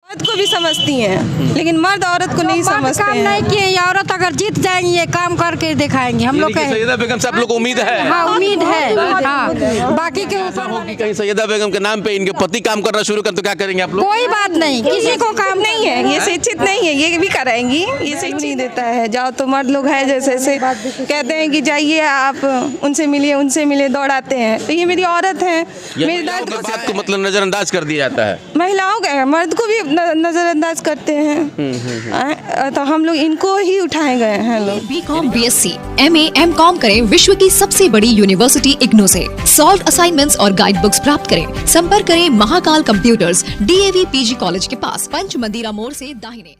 औरत को भी समझती हैं, लेकिन मर्द औरत को नहीं समझते काम हैं। नहीं किए, ये औरत अगर जीत जाएंगी ये काम करके दिखाएंगे हम लोग। सैयदा बेगम से आप लोग को उम्मीद है? हाँ उम्मीद है। हाँ बाकी के ऊपर कि कहीं सैयदा बेगम के नाम पे इनके पति काम करना शुरू कर तो क्या करेंगे आप लोग? कोई बात नहीं, किसी को काम नहीं है, ये शिक्षित नहीं है, ये भी कराएंगी, ये शिक्षित नहीं देता है। जाओ तो मर्द लोग हैं जैसे कहते हैं कि जाइए आप उनसे मिलिए दौड़ाते हैं। तो ये मेरी औरत है, मेरी दर्द बात को मतलब नजरअंदाज कर दिया जाता है। महिलाओं का मर्द को भी नजरअंदाज करते हैं। तो हम लोग इनको ही उठाए गए हैं लोग। B.Com, BSc, MA, M.Com करें विश्व की सबसे बड़ी यूनिवर्सिटी इग्नू से। सॉल्व असाइनमेंट्स और गाइड बुक्स प्राप्त करें। संपर्क करें Mahakal computers, DAV PG college के पास, पंच मंदिरा मोड़ से दाहिने।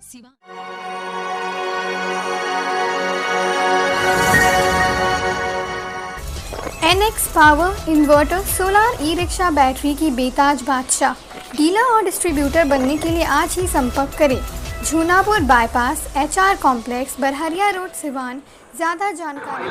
NX power inverter solar e rickshaw battery की बेताज बादशाह डीलर और डिस्ट्रीब्यूटर बनने के लिए आज ही संपर्क करें। Jhunapur bypass, HR complex, Barharia road, Siwan. ज्यादा जानकारी।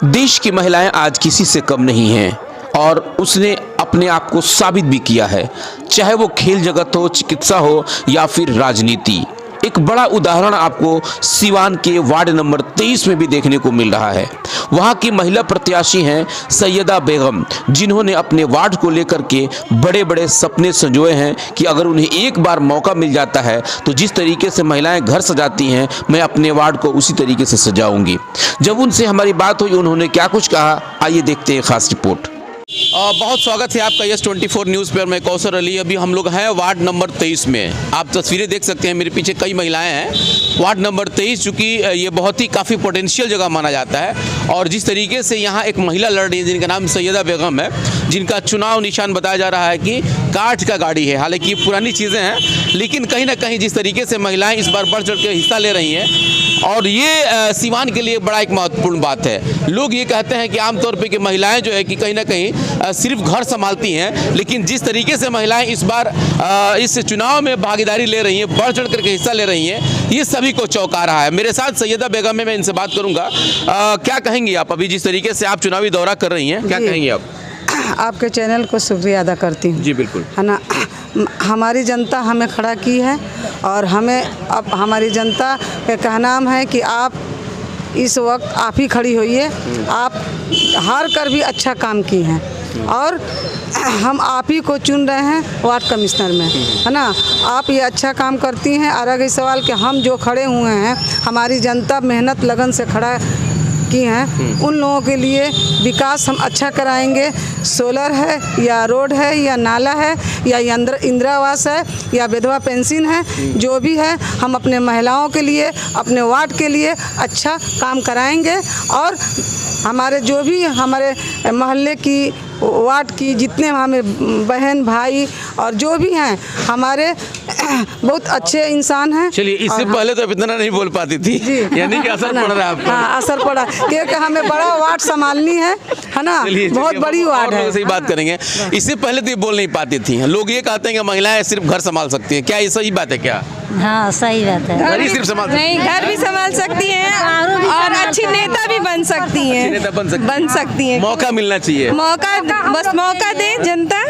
देश की महिलाएं आज किसी से कम नहीं हैं और उसने अपने आप को साबित भी किया है, चाहे वो खेल जगत हो, चिकित्सा हो या फिर राजनीति। एक बड़ा उदाहरण आपको सिवान के वार्ड नंबर 23 में भी देखने को मिल रहा है। वहां की महिला प्रत्याशी हैं सैयदा बेगम, जिन्होंने अपने वार्ड को लेकर के बड़े बड़े सपने संजोए हैं कि अगर उन्हें एक बार मौका मिल जाता है तो जिस तरीके से महिलाएं घर सजाती हैं, मैं अपने वार्ड को उसी तरीके से सजाऊंगी। जब उनसे हमारी बात हुई, उन्होंने क्या कुछ कहा, आइए देखते हैं खास रिपोर्ट। बहुत स्वागत है आपका YES24 न्यूज़ पर। मैं कौसर अली। अभी हम लोग हैं वार्ड नंबर 23 में। आप तस्वीरें देख सकते हैं, मेरे पीछे कई महिलाएं हैं। वार्ड नंबर 23 चूँकि ये बहुत ही काफ़ी पोटेंशियल जगह माना जाता है और जिस तरीके से यहाँ एक महिला लड़ रही है जिनका नाम सैयदा बेगम है, जिनका चुनाव निशान बताया जा रहा है कि काठ का गाड़ी है। हालांकि ये पुरानी चीज़ें हैं, लेकिन कहीं ना कहीं जिस तरीके से महिलाएँ इस बार बढ़ चढ़ के हिस्सा ले रही हैं और ये सिवान के लिए बड़ा एक महत्वपूर्ण बात है। लोग ये कहते हैं कि आमतौर पे कि महिलाएं जो है कि कहीं ना कहीं सिर्फ घर संभालती हैं, लेकिन जिस तरीके से महिलाएं इस बार इस चुनाव में भागीदारी ले रही हैं, बढ़ चढ़ करके हिस्सा ले रही हैं, ये सभी को चौंका रहा है। मेरे साथ सैयदा बेगम है, मैं इनसे बात करूँगा। क्या कहेंगी आप अभी जिस तरीके से आप चुनावी दौरा कर रही हैं, क्या कहेंगी आप? आपके चैनल को शुक्रिया अदा करती हूँ। जी बिल्कुल। है ना, हमारी जनता हमें खड़ा की है और हमें अब हमारी जनता का कहना है कि आप इस वक्त आप ही खड़ी होइए। आप हार कर भी अच्छा काम की हैं और हम आप ही को चुन रहे हैं वार्ड कमिश्नर में, है ना। आप ये अच्छा काम करती हैं। और अगर इस सवाल के हम जो खड़े हुए हैं, हमारी जनता मेहनत लगन से खड़ा की हैं, उन लोगों के लिए विकास हम अच्छा कराएंगे। सोलर है या रोड है या नाला है या इंदिरा आवास है या विधवा पेंशन है, जो भी है हम अपने महिलाओं के लिए, अपने वार्ड के लिए अच्छा काम कराएंगे। और हमारे जो भी हमारे मोहल्ले की, वार्ड की जितने हमें बहन भाई और जो भी हैं, हमारे बहुत अच्छे इंसान हैं। चलिए, इससे पहले तो इतना नहीं बोल पाती थी, यानी कि असर पड़ रहा है आपको? हाँ, असर पड़ा क्योंकि हमें बड़ा वार्ड संभालनी है ना, बहुत बड़ी वार्ड है। से ही बात करेंगे। इससे पहले तो ये बोल नहीं पाती थी। लोग ये कहते हैं कि महिलाएं सिर्फ घर संभाल सकती हैं, क्या ये सही बात है क्या? हाँ सही बात है। घर ही सिर्फ संभाल सकती नहीं, घर भी संभाल सकती हैं और अच्छी नेता भी बन सकती हैं। नेता बन सकती हैं। मौका मिलना चाहिए। बस मौका दे जनता।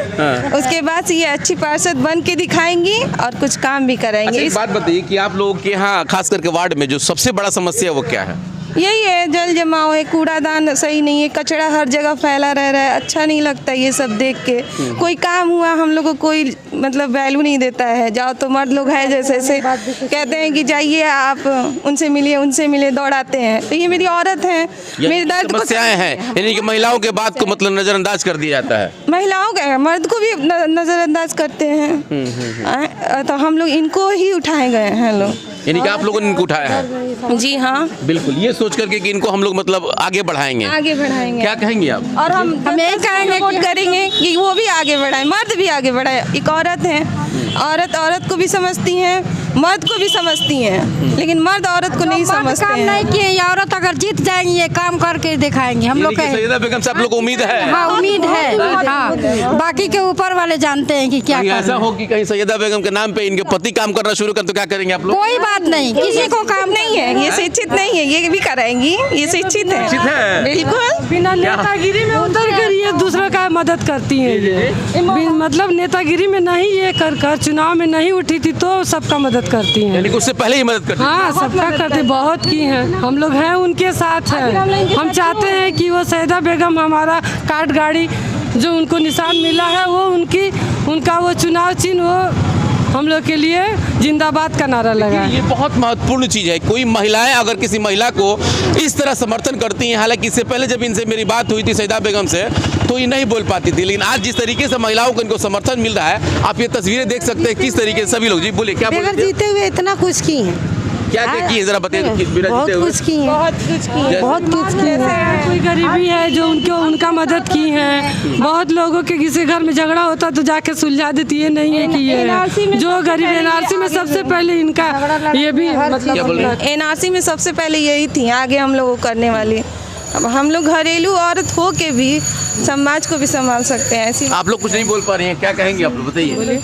उसके बाद ये अच्छी पार्षद बन के दिखाएंगी और कुछ काम भी कराएंगे। अच्छा, एक बात बताइए कि आप लोगों के यहाँ खास करके वार्ड में जो सबसे बड़ा समस्या है वो क्या है? यही है, जल जमाव है, कूड़ादान सही नहीं है, कचरा हर जगह फैला रह रहा है। अच्छा नहीं लगता ये सब देख के। कोई काम हुआ हम लोग को कोई मतलब वैल्यू नहीं देता है। जाओ तो मर्द लोग हैं जैसे कहते हैं कि जाइए आप उनसे मिलिए दौड़ाते हैं। तो ये मेरी औरत है, मेरी दर्द समस्याएं हैं, यानी कि महिलाओं के बात को मतलब नजरअंदाज कर दिया जाता है। महिलाओं का मर्द को भी नजरअंदाज करते हैं। तो हम लोग इनको ही उठाए गए हैं लोग, यानी कि आप लोगों ने इनको उठाया है? जी हाँ बिल्कुल, ये सोच करके कि इनको हम लोग मतलब आगे बढ़ाएंगे। क्या कहेंगे आप? और हम यही कहेंगे, सपोर्ट करेंगे कि वो भी आगे बढ़ाए, मर्द भी आगे बढ़ाए। एक औरत है, औरत को भी समझती हैं, मर्द को भी समझती हैं, लेकिन मर्द औरत को नहीं समझते काम हैं। नहीं किए, ये औरत अगर जीत जाएंगी ये काम करके दिखाएंगे हम लोग यानी कि सैयदा बेगम से आप लोग को उम्मीद है? हाँ उम्मीद है। हाँ बाकी के ऊपर वाले जानते हैं कि क्या कहीं ऐसा करना है। हो कि कहीं सैयदा बेगम के नाम पे इनके पति काम करना शुरू कर तो क्या करेंगे आप लोग? कोई बात नहीं, किसी को काम नहीं है, ये शिक्षित नहीं है, ये भी कराएंगी, ये शिक्षित है। शिक्षित है? बिल्कुल। बिना नेतागिरी में उतर कर ये दूसरों का मदद करती हैं ये। मतलब नेतागिरी में नहीं ये कर चुनाव में नहीं उठी थी तो सबका मदद करती हैं। यानी कि उससे पहले ही मदद करती हाँ सबका करती, बहुत की हैं, हम लोग हैं उनके साथ हैं। हम चाहते हैं कि वो सैयदा बेगम हमारा कार्ड गाड़ी जो उनको निशान मिला है वो उनका वो चुनाव चिन्ह वो हम लोग के लिए जिंदाबाद का नारा लगा है। ये बहुत महत्वपूर्ण चीज़ है। कोई महिलाएं अगर किसी महिला को इस तरह समर्थन करती हैं, हालांकि इससे पहले जब इनसे मेरी बात हुई थी सैयदा बेगम से तो ये नहीं बोल पाती थी, लेकिन आज जिस तरीके से महिलाओं को इनको समर्थन मिल रहा है, आप ये तस्वीरें देख सकते हैं किस तरीके से सभी लोग। जी बोले क्या बोल रहे थे? जीते हुए इतना कुछ की हैं, क्या देखिए जरा बताइए बिना जीते हुए। की हैं, बहुत कुछ की है। बहुत कुछ की हैं। कोई गरीबी है जो उनका मदद की है। बहुत लोगों के किसी घर में झगड़ा होता तो जाके सुलझा देती, ये नहीं है कि ये जो गरीब एनआरसी में सबसे पहले इनका ये भी मतलब अपना एनआरसी में सबसे पहले यही थी, आगे हम लोग करने वाली। अब हम लोग घरेलू औरत हो के भी समाज को भी संभाल सकते हैं। ऐसी आप लोग कुछ नहीं बोल पा रही हैं, क्या कहेंगे आप लोग बताइए?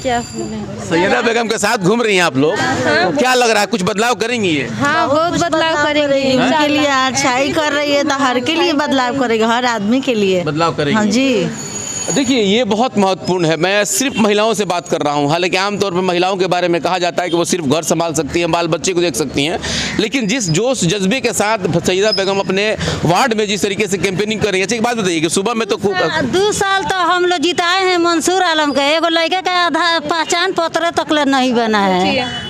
सैयदा बेगम के साथ घूम रही हैं आप लोग, तो क्या लग रहा है कुछ बदलाव करेंगी ये? हाँ बहुत बदलाव करेंगे, उनके लिए अच्छाई कर रही है तो हर के लिए बदलाव करेगी, हर आदमी के लिए बदलाव करेंगी? हाँ जी। देखिए ये बहुत महत्वपूर्ण है। मैं सिर्फ महिलाओं से बात कर रहा हूं, हालांकि आमतौर पर महिलाओं के बारे में कहा जाता है कि वो सिर्फ घर संभाल सकती हैं, बाल बच्चे को देख सकती हैं, लेकिन जिस जोश जज्बे के साथ सैयदा बेगम अपने वार्ड में जिस तरीके से कैंपेनिंग कर रही है। अच्छा एक बात बताइए कि सुबह में तो खूब 2 साल तो हम लोग जिताए हैं मंसूर आलम के, एगो लड़के का आधा पहचान पत्र तक नहीं बना है।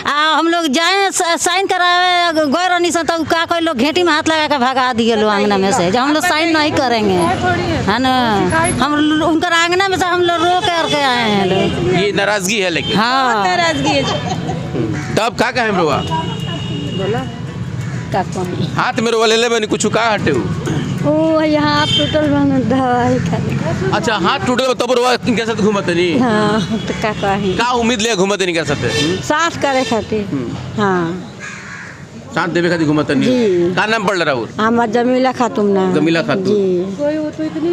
हम लोग जाए साइन कराए गए रहनी से तो का कोई लोग घेटी में हाथ लगा के भगा दिए लोग आंगना में से, जब हम लोग साइन नहीं करेंगे है ना, हम उनकर आंगना में से हम लोग रो करके आए हैं लोग। ये नाराजगी है लेकिन। हाँ नाराजगी है। तब का कहें रोआ हाथ में रोवा ले ले मैंने कुछ कहा हटे ओ यहाँ टोटल दवाई खाली। अच्छा हाथ टूटे तब रोवा इनके साथ घूमते नहीं? हाँ तो का कही का उम्मीद ले घूमते नहीं कर सकते? साफ करे खातिर। हाँ साथ देवे खातिर घूमते नहीं। का नाम पड़ रहा है? हमार जमीला खातून ना। जमीला खातून।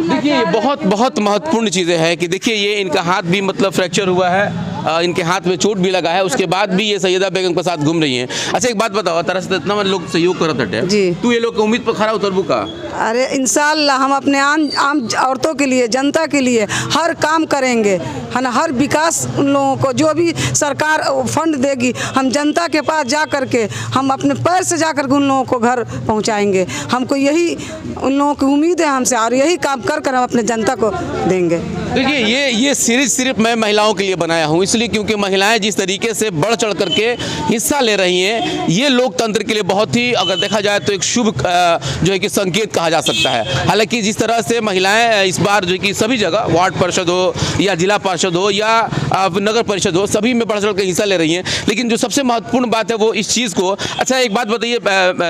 देखिए ये बहुत बहुत महत्वपूर्ण चीज़ें हैं कि देखिए ये इनका हाथ भी मतलब फ्रैक्चर हुआ है, इनके हाथ में चोट भी लगा है, उसके बाद भी ये सैयदा बेगम के साथ घूम रही हैं। अच्छा एक बात बताओ, तरह से इतना लोग सहयोग करते हैं जी, तू ये लोग की उम्मीद पर खरा उतरबू का? अरे इंशाल्लाह हम अपने आम औरतों के लिए, जनता के लिए हर काम करेंगे, है ना। हर विकास उन लोगों को जो भी सरकार फंड देगी, हम जनता के पास जा कर के हम अपने पैर से जा कर के उन लोगों को घर पहुंचाएंगे। हमको यही उन लोगों की उम्मीद है हमसे, और यही काम कर हम अपने जनता को देंगे। देखिए ये सीरीज सिर्फ मैं महिलाओं के लिए बनाया हूँ, इसलिए क्योंकि महिलाएं जिस तरीके से बढ़ चढ़ करके हिस्सा ले रही हैं, ये लोकतंत्र के लिए बहुत ही, अगर देखा जाए तो एक शुभ जो है कि संकेत कहा जा सकता है। हालांकि जिस तरह से महिलाएं इस बार जो कि सभी जगह वार्ड परिषद हो या जिला परिषद हो या नगर परिषद हो, सभी में बढ़ चढ़ के हिस्सा ले रही हैं, लेकिन जो सबसे महत्वपूर्ण बात है वो इस चीज़ को। अच्छा एक बात बताइए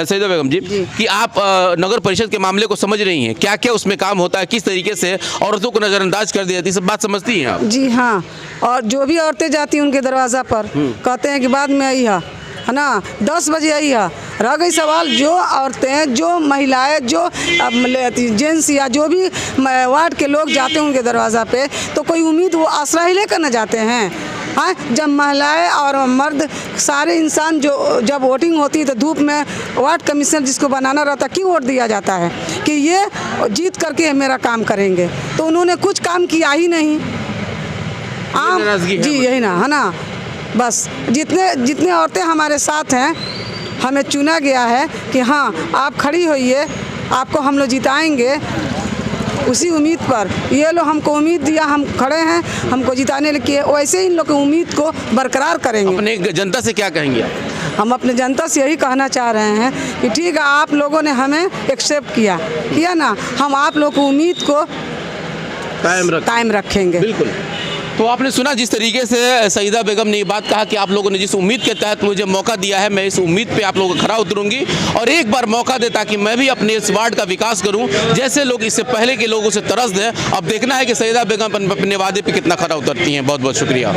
सैयदा बेगम जी कि आप नगर परिषद के मामले को समझ रही हैं, क्या क्या उसमें काम होता है, किस तरीके से औरतों को नज़रअंदाज कर दिया जाती है, सब बात समझती हैं आप? जी हाँ, और जो भी औरतें जाती हैं उनके दरवाज़ा पर कहते हैं कि बाद में आई है ना, 10 बजे आई है। रह गई सवाल, जो औरतें, जो महिलाएं, जो जेंट्स या जो भी वार्ड के लोग जाते हैं उनके दरवाज़ा पे, तो कोई उम्मीद वो आश्रय ही लेकर न जाते हैं। हाँ, जब महिलाएं और मर्द सारे इंसान जो जब वोटिंग होती है तो धूप में वार्ड कमिश्नर जिसको बनाना रहता है, क्यों वोट दिया जाता है कि ये जीत करके मेरा काम करेंगे, तो उन्होंने कुछ काम किया ही नहीं। जी यही ना, है ना। बस जितने औरतें हमारे साथ हैं, हमें चुना गया है कि हाँ आप खड़ी होइए, आपको हम लोग जिताएंगे, उसी उम्मीद पर ये लोग हमको उम्मीद दिया, हम खड़े हैं, हमको जिताने के, वैसे ही इन लोग की उम्मीद को बरकरार करेंगे। अपने जनता से क्या कहेंगे आप? हम अपने जनता से यही कहना चाह रहे हैं कि ठीक है, आप लोगों ने हमें एक्सेप्ट किया ना, हम आप लोग को उम्मीद को कायम रखेंगे। बिल्कुल। तो आपने सुना जिस तरीके से सैयदा बेगम ने ये बात कहा कि आप लोगों ने जिस उम्मीद के तहत मुझे मौका दिया है, मैं इस उम्मीद पे आप लोगों को खरा उतरूंगी और एक बार मौका दे ताकि मैं भी अपने इस वार्ड का विकास करूं, जैसे लोग इससे पहले के लोगों से तरस दें। अब देखना है कि सैयदा बेगम अपने वादे पे कितना खरा उतरती हैं। बहुत बहुत शुक्रिया।